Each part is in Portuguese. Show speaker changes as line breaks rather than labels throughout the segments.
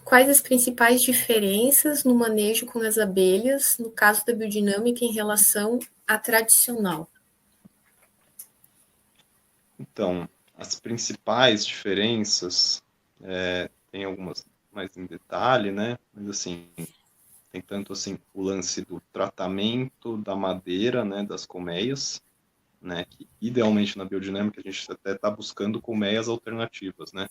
Quais as principais diferenças no manejo com as abelhas, no caso da biodinâmica, em relação à tradicional?
Então, as principais diferenças, tem algumas mais em detalhe, né? Mas assim, tem tanto assim o lance do tratamento da madeira, né, das colmeias, né, que idealmente na biodinâmica a gente até está buscando colmeias alternativas, né?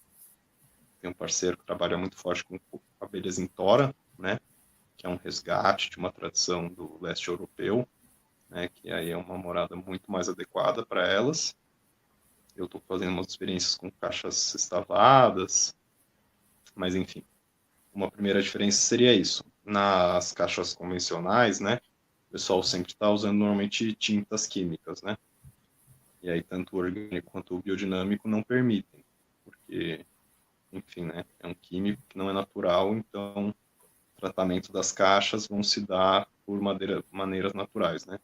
Tem um parceiro que trabalha muito forte com abelhas em tora, né, que é um resgate de uma tradição do leste europeu, né, que aí é uma morada muito mais adequada para elas. Eu estou fazendo umas experiências com caixas estavadas, mas enfim, uma primeira diferença seria isso. Nas caixas convencionais, né, o pessoal sempre está usando normalmente tintas químicas, né? E aí tanto o orgânico quanto o biodinâmico não permitem, porque, enfim, né, é um químico que não é natural, então o tratamento das caixas vão se dar por maneiras naturais, né?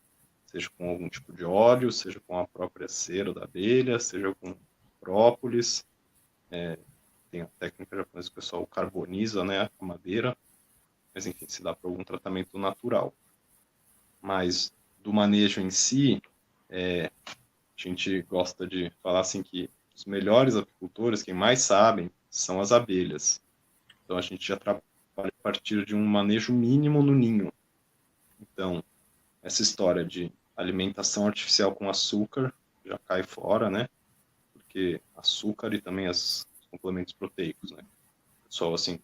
Seja com algum tipo de óleo, seja com a própria cera da abelha, seja com própolis. Tem a técnica japonesa que o pessoal carboniza, né, a madeira, mas enfim, se dá para algum tratamento natural. Mas do manejo em si, a gente gosta de falar assim que os melhores apicultores, quem mais sabem, são as abelhas. Então a gente já trabalha a partir de um manejo mínimo no ninho. Então, essa história de alimentação artificial com açúcar já cai fora, né? Porque açúcar e também os complementos proteicos, né? Pessoal, assim,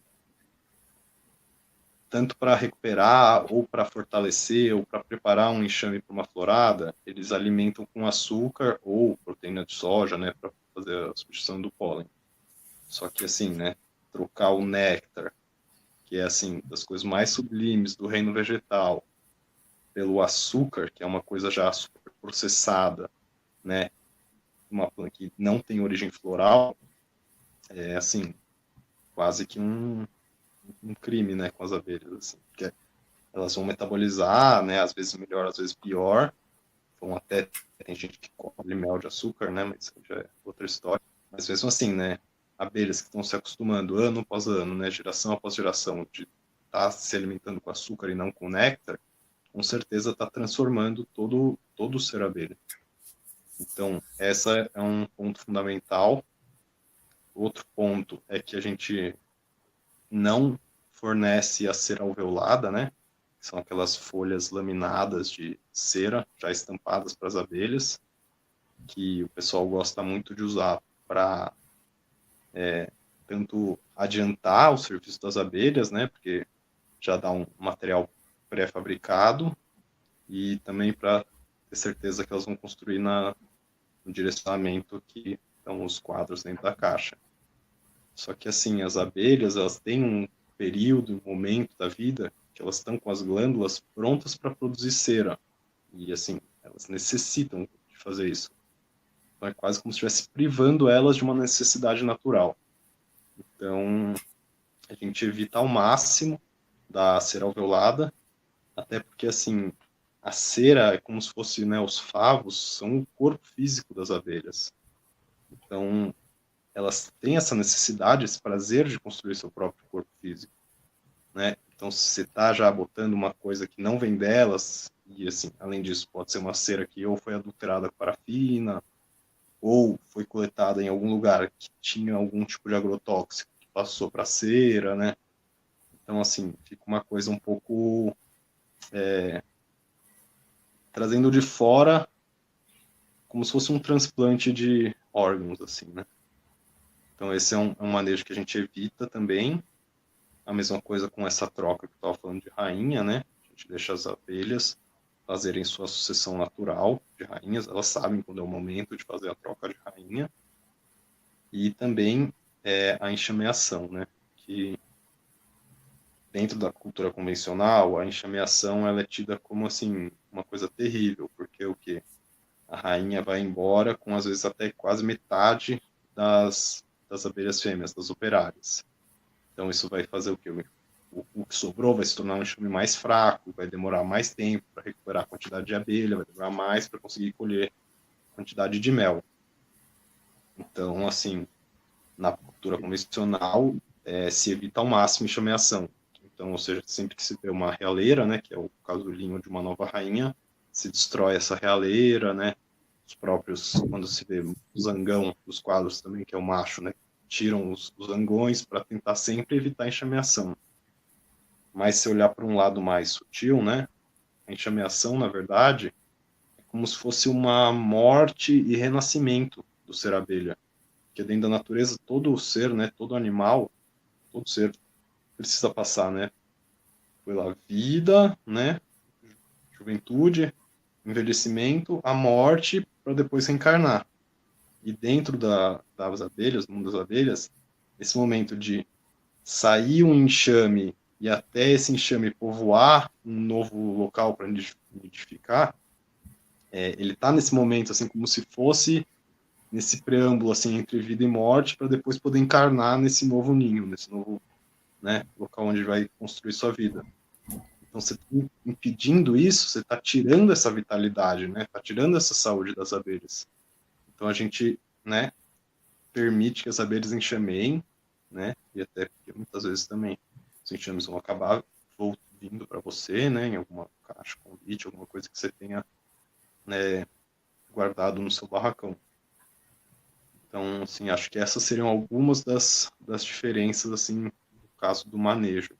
tanto para recuperar ou para fortalecer ou para preparar um enxame para uma florada, eles alimentam com açúcar ou proteína de soja, né, para fazer a substituição do pólen. Só que assim, né, trocar o néctar, que é assim das coisas mais sublimes do reino vegetal, pelo açúcar, que é uma coisa já super processada, né, uma planta que não tem origem floral, é assim quase que um crime, né, com as abelhas, assim, porque elas vão metabolizar, né, às vezes melhor, às vezes pior, vão até, tem gente que come mel de açúcar, né, mas isso já é outra história, mas mesmo assim, né, abelhas que estão se acostumando ano após ano, né, geração após geração, de estar se alimentando com açúcar e não com néctar, com certeza está transformando todo o ser abelha. Então, essa é um ponto fundamental. Outro ponto é que a gente não fornece a cera alveolada, né? Que são aquelas folhas laminadas de cera já estampadas para as abelhas, que o pessoal gosta muito de usar para tanto adiantar o serviço das abelhas, né? Porque já dá um material pré-fabricado e também para ter certeza que elas vão construir no direcionamento que estão os quadros dentro da caixa. Só que assim, as abelhas, elas têm um período, um momento da vida que elas estão com as glândulas prontas para produzir cera. E assim, elas necessitam de fazer isso. Então é quase como se estivesse privando elas de uma necessidade natural. Então, a gente evita ao máximo da cera alveolada, até porque assim, a cera é como se fosse, né, os favos são o corpo físico das abelhas. Então, elas têm essa necessidade, esse prazer de construir seu próprio corpo físico, né? Então, se você está já botando uma coisa que não vem delas, e assim, além disso, pode ser uma cera que ou foi adulterada com parafina, ou foi coletada em algum lugar que tinha algum tipo de agrotóxico que passou para cera, né? Então, assim, fica uma coisa um pouco trazendo de fora, como se fosse um transplante de órgãos, assim, né? Então, esse é um manejo que a gente evita também. A mesma coisa com essa troca que eu estava falando de rainha, né? A gente deixa as abelhas fazerem sua sucessão natural de rainhas, elas sabem quando é o momento de fazer a troca de rainha. E também a enxameação, né? Que dentro da cultura convencional, a enxameação ela é tida como assim uma coisa terrível, porque o que a rainha vai embora com às vezes até quase metade das abelhas fêmeas, das operárias. Então isso vai fazer o que o que sobrou vai se tornar um enxame mais fraco, vai demorar mais tempo para recuperar a quantidade de abelha, vai demorar mais para conseguir colher a quantidade de mel. Então, assim, na cultura convencional, se evita ao máximo enxameação. Então, ou seja, sempre que se vê uma realeira, né, que é o caso do linho de uma nova rainha, se destrói essa realeira, né, os próprios, quando se vê o zangão dos quadros também, que é o macho, né, tiram os zangões para tentar sempre evitar enxameação. Mas se olhar para um lado mais sutil, né, a enxameação, na verdade, é como se fosse uma morte e renascimento do ser abelha. Porque dentro da natureza, todo ser, né, todo animal, todo ser precisa passar, né, pela vida, né, juventude, envelhecimento, a morte, para depois reencarnar. E dentro das abelhas, no mundo das abelhas, esse momento de sair um enxame e até esse enxame povoar um novo local para nidificar, ele está nesse momento assim como se fosse nesse preâmbulo assim entre vida e morte para depois poder encarnar nesse novo ninho, nesse novo, né, local onde vai construir sua vida. Então, você tá impedindo isso, você está tirando essa vitalidade, né? Está tirando essa saúde das abelhas. Então, a gente, né, permite que as abelhas enxameiem, né? E até porque muitas vezes também os enxames vão acabar vindo para você, né? Em alguma caixa, convite, alguma coisa que você tenha, né, guardado no seu barracão. Então, assim, acho que essas seriam algumas das diferenças, assim, no caso do manejo.